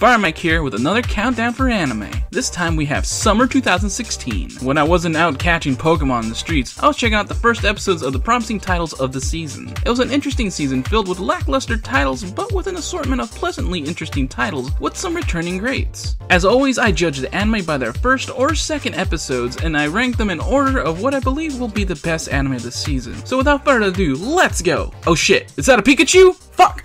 Firemac here with another countdown for anime. This time we have summer 2016. When I wasn't out catching Pokemon in the streets, I was checking out the first episodes of the promising titles of the season. It was an interesting season filled with lackluster titles, but with an assortment of pleasantly interesting titles with some returning greats. As always, I judge the anime by their first or second episodes, and I rank them in order of what I believe will be the best anime of the season. So without further ado, let's go! Oh shit, is that a Pikachu? Fuck!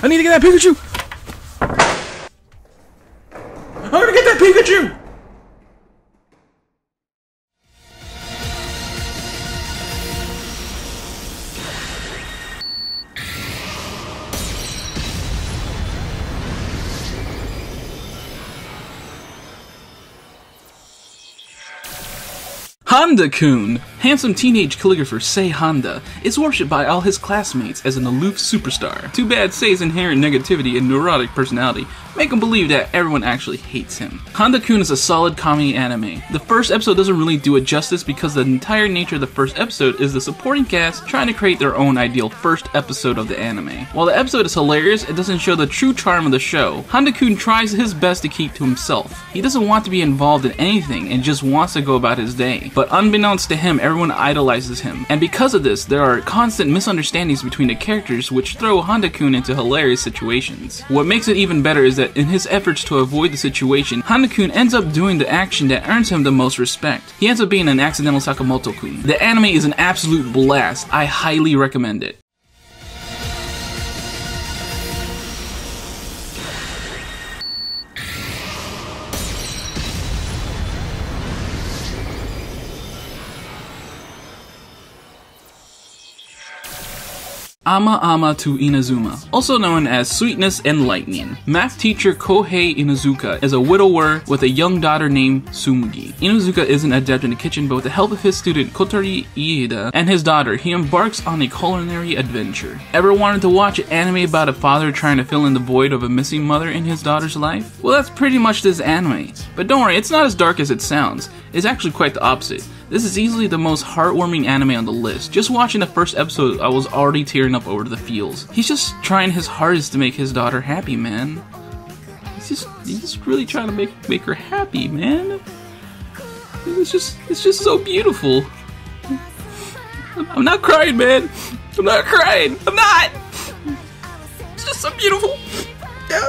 I need to get that Pikachu! I'm gonna get that Pikachu! Handa-kun, handsome teenage calligrapher Sei Handa, is worshipped by all his classmates as an aloof superstar. Too bad Sei's inherent negativity and neurotic personality make him believe that everyone actually hates him. Handa-kun is a solid comedy anime. The first episode doesn't really do it justice because the entire nature of the first episode is the supporting cast trying to create their own ideal first episode of the anime. While the episode is hilarious, it doesn't show the true charm of the show. Handa-kun tries his best to keep to himself. He doesn't want to be involved in anything and just wants to go about his day. But unbeknownst to him, everyone idolizes him. And because of this, there are constant misunderstandings between the characters which throw Handa-kun into hilarious situations. What makes it even better is that in his efforts to avoid the situation, Handa-kun ends up doing the action that earns him the most respect. He ends up being an accidental Sakamoto-kun. The anime is an absolute blast. I highly recommend it. Ama Ama to Inazuma, also known as Sweetness and Lightning. Math teacher Kohei Inuzuka is a widower with a young daughter named Tsumugi. Inuzuka is an adept in the kitchen, but with the help of his student Kotori Iida and his daughter, he embarks on a culinary adventure. Ever wanted to watch an anime about a father trying to fill in the void of a missing mother in his daughter's life? Well, that's pretty much this anime. But don't worry, it's not as dark as it sounds. It's actually quite the opposite. This is easily the most heartwarming anime on the list. Just watching the first episode, I was already tearing up over the feels. He's just trying his hardest to make his daughter happy, man. He's just really trying to make her happy, man. It's just so beautiful. I'm not crying, man. I'm not crying. I'm not. It's just so beautiful. Yeah.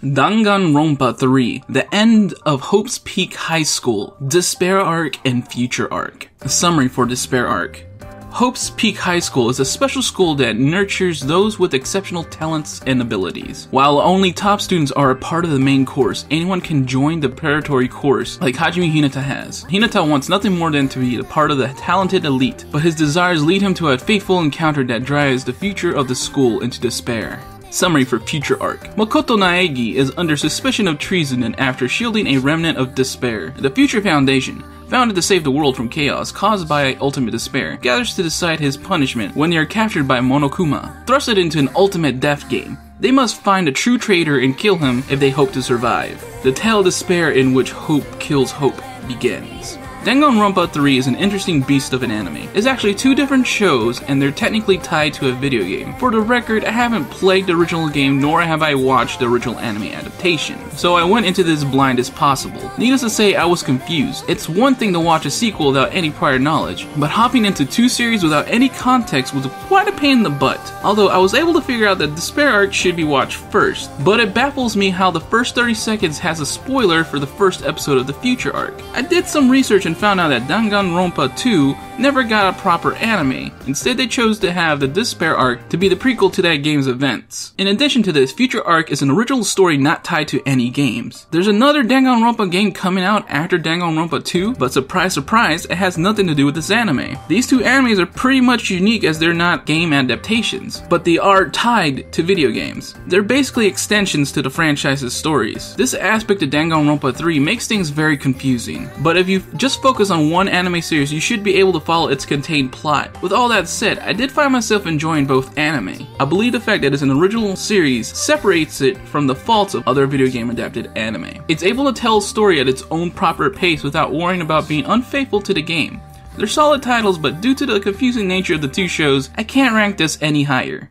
Danganronpa 3, The End of Hope's Peak High School, Despair Arc and Future Arc. A summary for Despair Arc. Hope's Peak High School is a special school that nurtures those with exceptional talents and abilities. While only top students are a part of the main course, anyone can join the preparatory course like Hajime Hinata has. Hinata wants nothing more than to be a part of the talented elite, but his desires lead him to a fateful encounter that drives the future of the school into despair. Summary for Future Arc. Makoto Naegi is under suspicion of treason and after shielding a remnant of despair, the Future Foundation, founded to save the world from chaos caused by ultimate despair, gathers to decide his punishment when they are captured by Monokuma, thrusted into an ultimate death game. They must find a true traitor and kill him if they hope to survive. The tale of despair in which hope kills hope begins. Danganronpa 3 is an interesting beast of an anime. It's actually two different shows and they're technically tied to a video game. For the record, I haven't played the original game nor have I watched the original anime adaptation, so I went into this blind as possible. Needless to say, I was confused. It's one thing to watch a sequel without any prior knowledge, but hopping into two series without any context was quite a pain in the butt. Although I was able to figure out that Despair Arc should be watched first, but it baffles me how the first 30 seconds has a spoiler for the first episode of the Future Arc. I did some research and found out that Danganronpa 2 never got a proper anime. Instead, they chose to have the Despair Arc to be the prequel to that game's events. In addition to this, Future Arc is an original story not tied to any games. There's another Danganronpa game coming out after Danganronpa 2, but surprise surprise, it has nothing to do with this anime. These two animes are pretty much unique as they're not game adaptations, but they are tied to video games. They're basically extensions to the franchise's stories. This aspect of Danganronpa 3 makes things very confusing, but if you just focus on one anime series, you should be able to follow its contained plot. With all that said, I did find myself enjoying both anime. I believe the fact that it's an original series separates it from the faults of other video game adapted anime. It's able to tell a story at its own proper pace without worrying about being unfaithful to the game. They're solid titles, but due to the confusing nature of the two shows, I can't rank this any higher.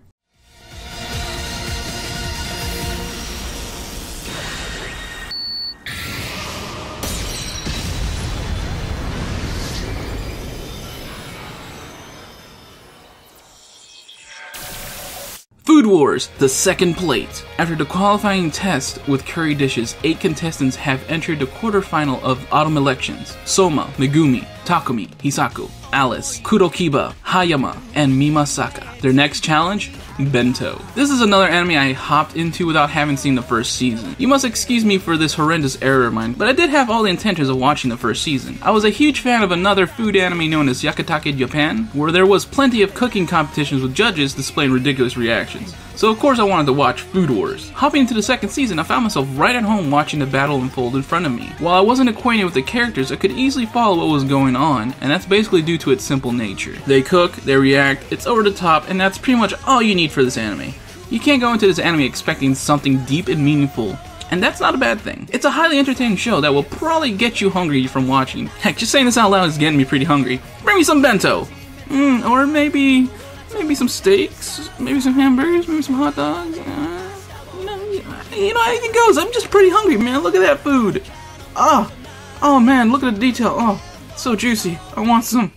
Food Wars, the second plate. After the qualifying test with curry dishes, 8 contestants have entered the quarterfinal of autumn elections. Soma, Megumi, Takumi, Hisaku, Alice, Kurokiba, Hayama, and Mimasaka. Their next challenge? Bento. This is another anime I hopped into without having seen the first season. You must excuse me for this horrendous error of mine, but I did have all the intentions of watching the first season. I was a huge fan of another food anime known as Yakatake Japan, where there was plenty of cooking competitions with judges displaying ridiculous reactions. So of course I wanted to watch Food Wars. Hopping into the second season, I found myself right at home watching the battle unfold in front of me. While I wasn't acquainted with the characters, I could easily follow what was going on, and that's basically due to its simple nature. They cook, they react, it's over the top, and that's pretty much all you need for this anime. You can't go into this anime expecting something deep and meaningful, and that's not a bad thing. It's a highly entertaining show that will probably get you hungry from watching. Heck, just saying this out loud is getting me pretty hungry. Bring me some bento! Or maybe some steaks, maybe some hamburgers, maybe some hot dogs. You know, anything goes. I'm just pretty hungry, man. Look at that food. Oh man, look at the detail. Oh, it's so juicy. I want some.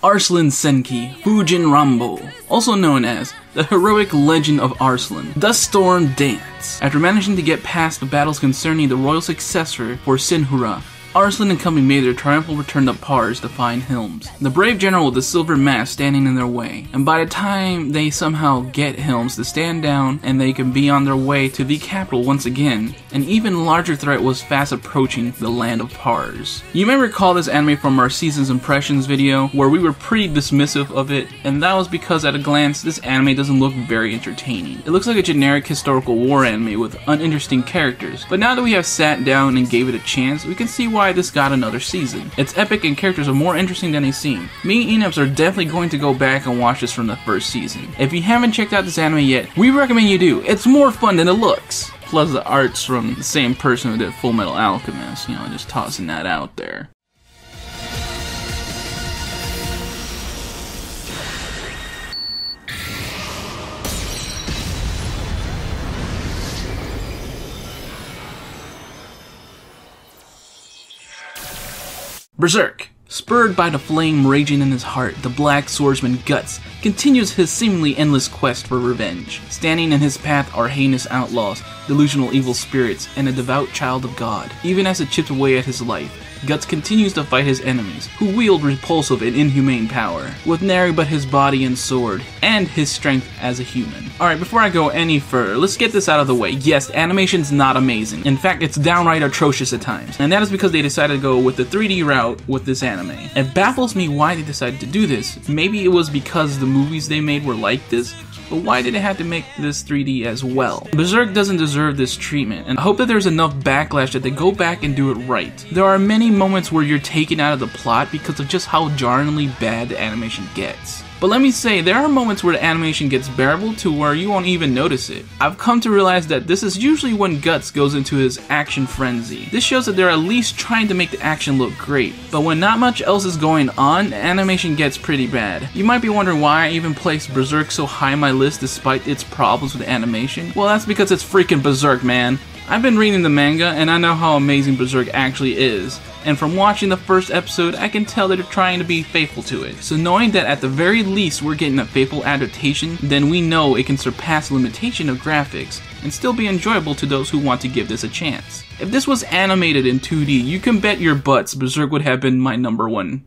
Arslan Senki Fujin Rambo, also known as the heroic legend of Arslan, Dust Storm Dance. After managing to get past the battles concerning the royal successor for Senhura, Arslan and company made their triumphal return to Pars to find Helms, the brave general with the silver mask standing in their way. And by the time they somehow get Helms to stand down and they can be on their way to the capital once again, an even larger threat was fast approaching the land of Pars. You may recall this anime from our season's impressions video, where we were pretty dismissive of it, and that was because at a glance, this anime doesn't look very entertaining. It looks like a generic historical war anime with uninteresting characters, but now that we have sat down and gave it a chance, we can see why this got another season. It's epic and characters are more interesting than they seem. Me and Eneps are definitely going to go back and watch this from the first season. If you haven't checked out this anime yet, we recommend you do. It's more fun than it looks. Plus the art's from the same person who did Full Metal Alchemist, you know, just tossing that out there. Berserk. Spurred by the flame raging in his heart, the black swordsman Guts continues his seemingly endless quest for revenge. Standing in his path are heinous outlaws, delusional evil spirits, and a devout child of God. Even as it chips away at his life, Guts continues to fight his enemies, who wield repulsive and inhumane power, with nary but his body and sword, and his strength as a human. Alright, before I go any further, let's get this out of the way. Yes, animation's not amazing. In fact, it's downright atrocious at times, and that is because they decided to go with the 3D route with this anime. It baffles me why they decided to do this. Maybe it was because the movies they made were like this, but why did it have to make this 3D as well? Berserk doesn't deserve this treatment, and I hope that there's enough backlash that they go back and do it right. There are many moments where you're taken out of the plot because of just how jarringly bad the animation gets. But let me say, there are moments where the animation gets bearable to where you won't even notice it. I've come to realize that this is usually when Guts goes into his action frenzy. This shows that they're at least trying to make the action look great, but when not much else is going on, the animation gets pretty bad. You might be wondering why I even placed Berserk so high on my list despite its problems with the animation. Well, that's because it's freaking Berserk, man. I've been reading the manga, and I know how amazing Berserk actually is. And from watching the first episode, I can tell that they're trying to be faithful to it. So knowing that at the very least we're getting a faithful adaptation, then we know it can surpass the limitation of graphics, and still be enjoyable to those who want to give this a chance. If this was animated in 2D, you can bet your butts Berserk would have been my #1.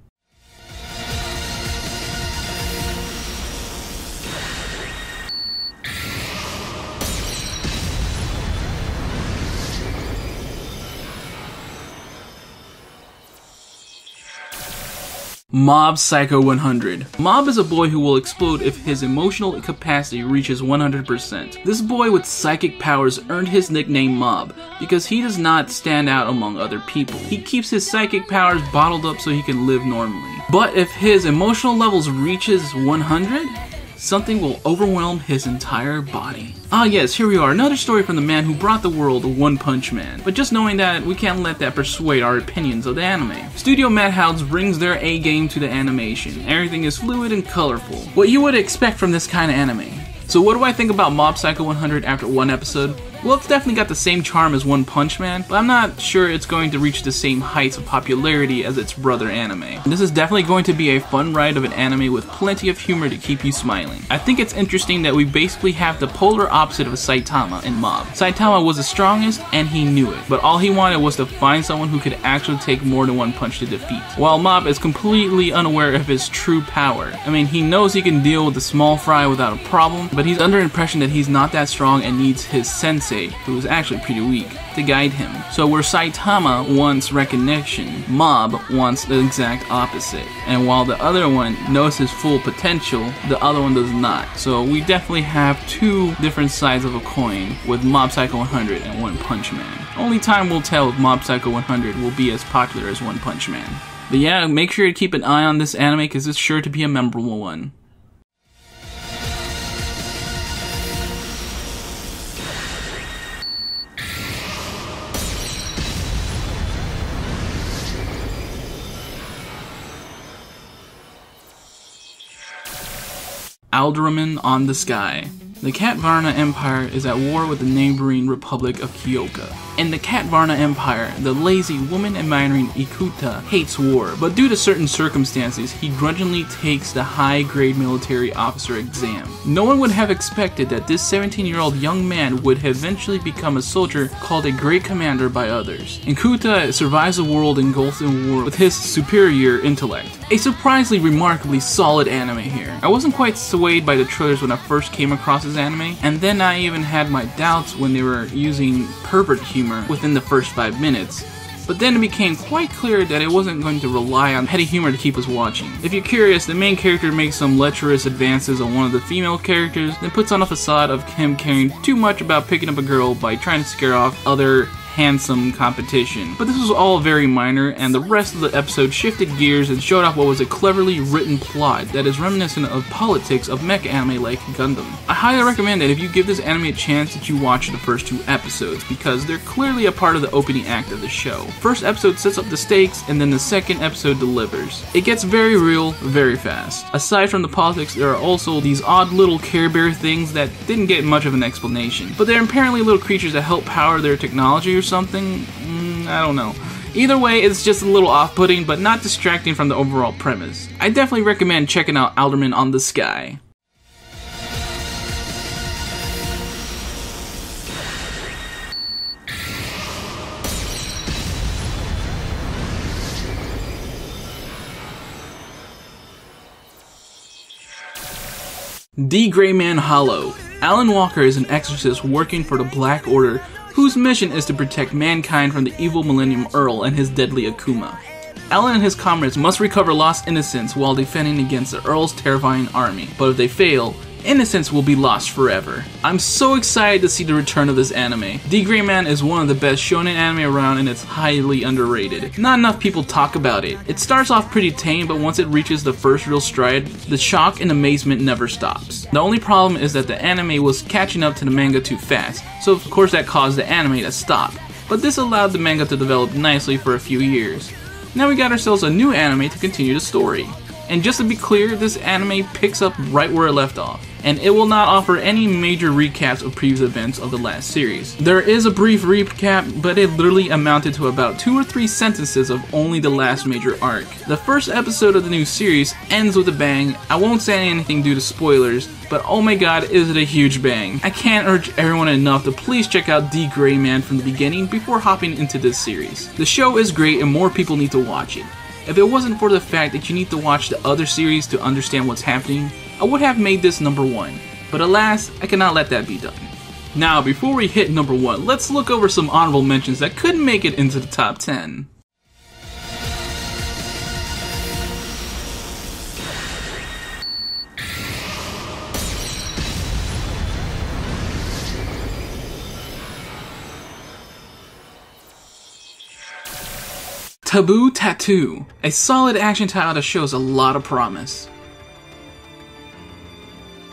Mob Psycho 100. Mob is a boy who will explode if his emotional capacity reaches 100%. This boy with psychic powers earned his nickname Mob because he does not stand out among other people. He keeps his psychic powers bottled up so he can live normally. But if his emotional levels reaches 100, something will overwhelm his entire body. Ah yes, here we are, another story from the man who brought the world One Punch Man. But just knowing that, we can't let that persuade our opinions of the anime. Studio Madhouse brings their A game to the animation. Everything is fluid and colorful. What you would expect from this kind of anime. So what do I think about Mob Psycho 100 after one episode? Well, it's definitely got the same charm as One Punch Man, but I'm not sure it's going to reach the same heights of popularity as its brother anime. This is definitely going to be a fun ride of an anime with plenty of humor to keep you smiling. I think it's interesting that we basically have the polar opposite of Saitama in Mob. Saitama was the strongest and he knew it, but all he wanted was to find someone who could actually take more than one punch to defeat. While Mob is completely unaware of his true power. I mean, he knows he can deal with the small fry without a problem, but he's under the impression that he's not that strong and needs his sensei, who is actually pretty weak, to guide him. So where Saitama wants recognition, Mob wants the exact opposite. And while the other one knows his full potential, the other one does not. So we definitely have two different sides of a coin with Mob Psycho 100 and One Punch Man. Only time will tell if Mob Psycho 100 will be as popular as One Punch Man. But yeah, make sure to keep an eye on this anime because it's sure to be a memorable one. Alderamin on the Sky. The Cat Varna Empire is at war with the neighboring Republic of Kyoka. In the Cat Varna Empire, the lazy, woman-admiring Ikuta hates war, but due to certain circumstances, he grudgingly takes the high-grade military officer exam. No one would have expected that this 17-year-old young man would eventually become a soldier called a great commander by others. Ikuta survives a world engulfed in war with his superior intellect. A surprisingly remarkably solid anime here. I wasn't quite swayed by the trailers when I first came across this anime, and then I even had my doubts when they were using pervert humor within the first 5 minutes. But then it became quite clear that it wasn't going to rely on petty humor to keep us watching. If you're curious, the main character makes some lecherous advances on one of the female characters, then puts on a facade of him caring too much about picking up a girl by trying to scare off other handsome competition. But this was all very minor, and the rest of the episode shifted gears and showed off what was a cleverly written plot that is reminiscent of politics of mecha anime like Gundam. I highly recommend that if you give this anime a chance that you watch the first 2 episodes, because they're clearly a part of the opening act of the show. First episode sets up the stakes, and then the second episode delivers. It gets very real, very fast. Aside from the politics, there are also these odd little Care Bear things that didn't get much of an explanation, but they're apparently little creatures that help power their technology or something. I don't know. Either way, it's just a little off-putting, but not distracting from the overall premise. I definitely recommend checking out Alderamin on the Sky. D.GRAY-MAN HALLOW. Alan Walker is an exorcist working for the Black Order whose mission is to protect mankind from the evil Millennium Earl and his deadly Akuma. Alan and his comrades must recover lost innocence while defending against the Earl's terrifying army, but if they fail, innocence will be lost forever. I'm so excited to see the return of this anime. D.GRAY-MAN is one of the best shonen anime around and it's highly underrated. Not enough people talk about it. It starts off pretty tame, but once it reaches the first real stride, the shock and amazement never stops. The only problem is that the anime was catching up to the manga too fast, so of course that caused the anime to stop. But this allowed the manga to develop nicely for a few years. Now we got ourselves a new anime to continue the story. And just to be clear, this anime picks up right where it left off, and it will not offer any major recaps of previous events of the last series. There is a brief recap, but it literally amounted to about 2 or 3 sentences of only the last major arc. The first episode of the new series ends with a bang. I won't say anything due to spoilers, but oh my god, is it a huge bang. I can't urge everyone enough to please check out D.GRAY-MAN from the beginning before hopping into this series. The show is great and more people need to watch it. If it wasn't for the fact that you need to watch the other series to understand what's happening, I would have made this number 1, but alas, I cannot let that be done. Now, before we hit number 1, let's look over some honorable mentions that couldn't make it into the top 10. TABOO-TATTOO, a solid action title that shows a lot of promise.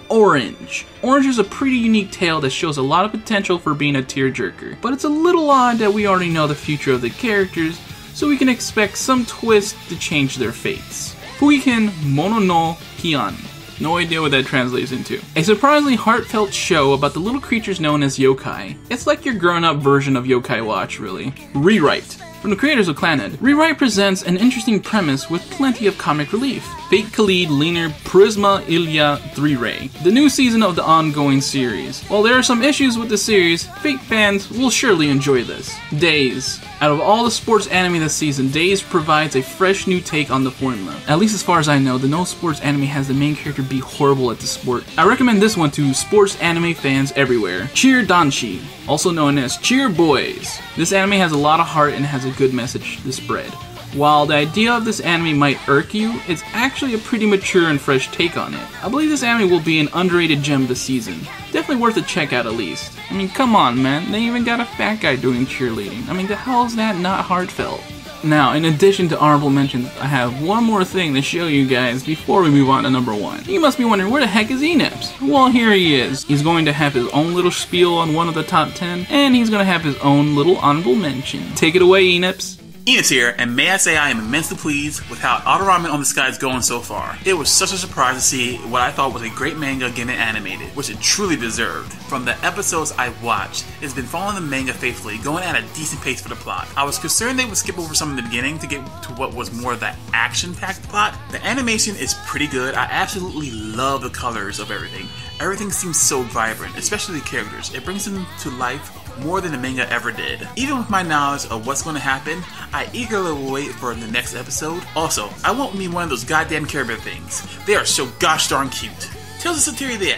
Orange. Orange is a pretty unique tale that shows a lot of potential for being a tearjerker, but it's a little odd that we already know the future of the characters, so we can expect some twist to change their fates. Fuiken Mono no Hian. No idea what that translates into. A surprisingly heartfelt show about the little creatures known as yokai. It's like your grown-up version of Yokai Watch, really. Rewrite. From the creators of KALEID, Rewrite presents an interesting premise with plenty of comic relief. Fate KALEID leaner PRISMA ILLYA D.GRAY, the new season of the ongoing series. While there are some issues with the series, Fate fans will surely enjoy this. Days. Out of all the sports anime this season, Days provides a fresh new take on the formula. At least as far as I know, the no sports anime has the main character be horrible at the sport. I recommend this one to sports anime fans everywhere. Cheer Danshi, also known as Cheer Boys. This anime has a lot of heart and has a good message to spread. While the idea of this anime might irk you, it's actually a pretty mature and fresh take on it. I believe this anime will be an underrated gem this season. Definitely worth a check out at least. I mean, come on man, they even got a fat guy doing cheerleading. I mean, the hell is that not heartfelt? Now, in addition to honorable mentions, I have one more thing to show you guys before we move on to number 1. You must be wondering, where the heck is Eneps? Well, here he is. He's going to have his own little spiel on one of the top 10, and he's going to have his own little honorable mention. Take it away, Eneps. Eneps here, and may I say I am immensely pleased with how Alderamin on the Sky is going so far. It was such a surprise to see what I thought was a great manga getting animated, which it truly deserved. From the episodes I watched, it's been following the manga faithfully, going at a decent pace for the plot. I was concerned they would skip over some in the beginning to get to what was more of the action-packed plot. The animation is pretty good. I absolutely love the colors of everything. Everything seems so vibrant, especially the characters. It brings them to life more than the manga ever did. Even with my knowledge of what's going to happen, I eagerly wait for the next episode. Also, I won't mean one of those goddamn Care Bear things. They are so gosh darn cute. Tales of ZESTIRIA,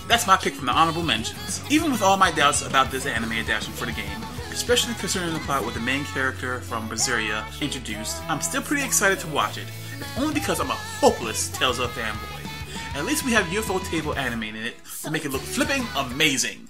that's my pick from the honorable mentions. Even with all my doubts about this anime adaptation for the game, especially concerning the plot with the main character from BERSERK introduced, I'm still pretty excited to watch it, if only because I'm a hopeless Tales of fanboy. At least we have UFO table animating it to make it look flipping amazing.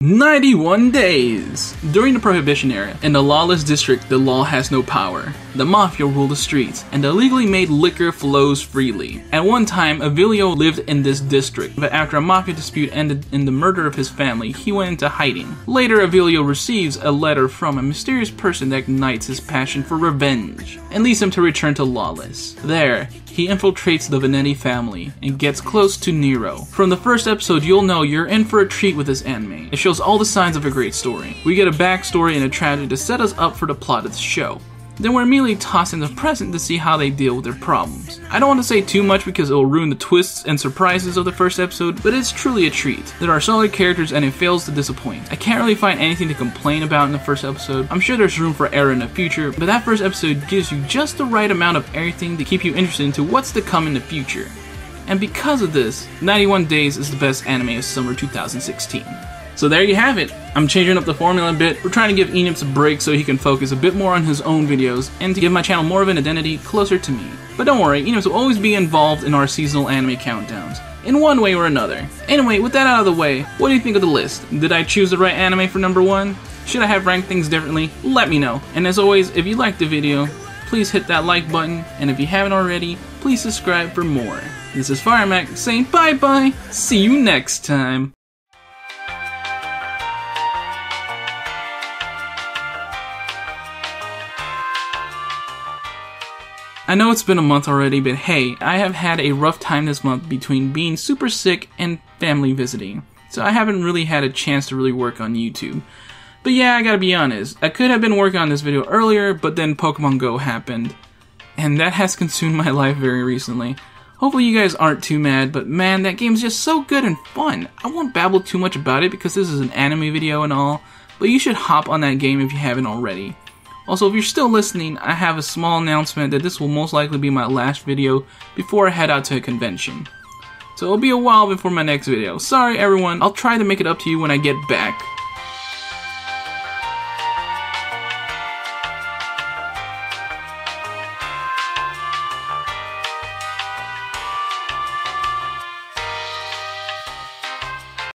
"91 Days. During the Prohibition era, in the lawless district, the law has no power. The mafia rule the streets, and the illegally made liquor flows freely. At one time, Avilio lived in this district, but after a mafia dispute ended in the murder of his family, he went into hiding. Later, Avilio receives a letter from a mysterious person that ignites his passion for revenge, and leads him to return to Lawless. There, he infiltrates the Venetti family, and gets close to Nero. From the first episode, you'll know you're in for a treat with this anime. It shows all the signs of a great story. We get a backstory and a tragedy to set us up for the plot of the show. Then we're immediately tossed into the present to see how they deal with their problems. I don't want to say too much because it will ruin the twists and surprises of the first episode, but it's truly a treat. There are solid characters and it fails to disappoint. I can't really find anything to complain about in the first episode. I'm sure there's room for error in the future, but that first episode gives you just the right amount of everything to keep you interested into what's to come in the future. And because of this, 91 Days is the best anime of summer 2016. So there you have it. I'm changing up the formula a bit. We're trying to give Eneps a break so he can focus a bit more on his own videos and to give my channel more of an identity closer to me. But don't worry, Eneps will always be involved in our seasonal anime countdowns, in one way or another. Anyway, with that out of the way, what do you think of the list? Did I choose the right anime for number 1? Should I have ranked things differently? Let me know. And as always, if you liked the video, please hit that like button, and if you haven't already, please subscribe for more. This is Firemac saying bye-bye. See you next time. I know it's been a month already, but hey, I have had a rough time this month between being super sick and family visiting, so I haven't really had a chance to really work on YouTube. But yeah, I gotta be honest, I could have been working on this video earlier, but then Pokemon Go happened, and that has consumed my life very recently. Hopefully you guys aren't too mad, but man, that game's just so good and fun. I won't babble too much about it because this is an anime video and all, but you should hop on that game if you haven't already. Also, if you're still listening, I have a small announcement that this will most likely be my last video before I head out to a convention. So it'll be a while before my next video. Sorry everyone, I'll try to make it up to you when I get back.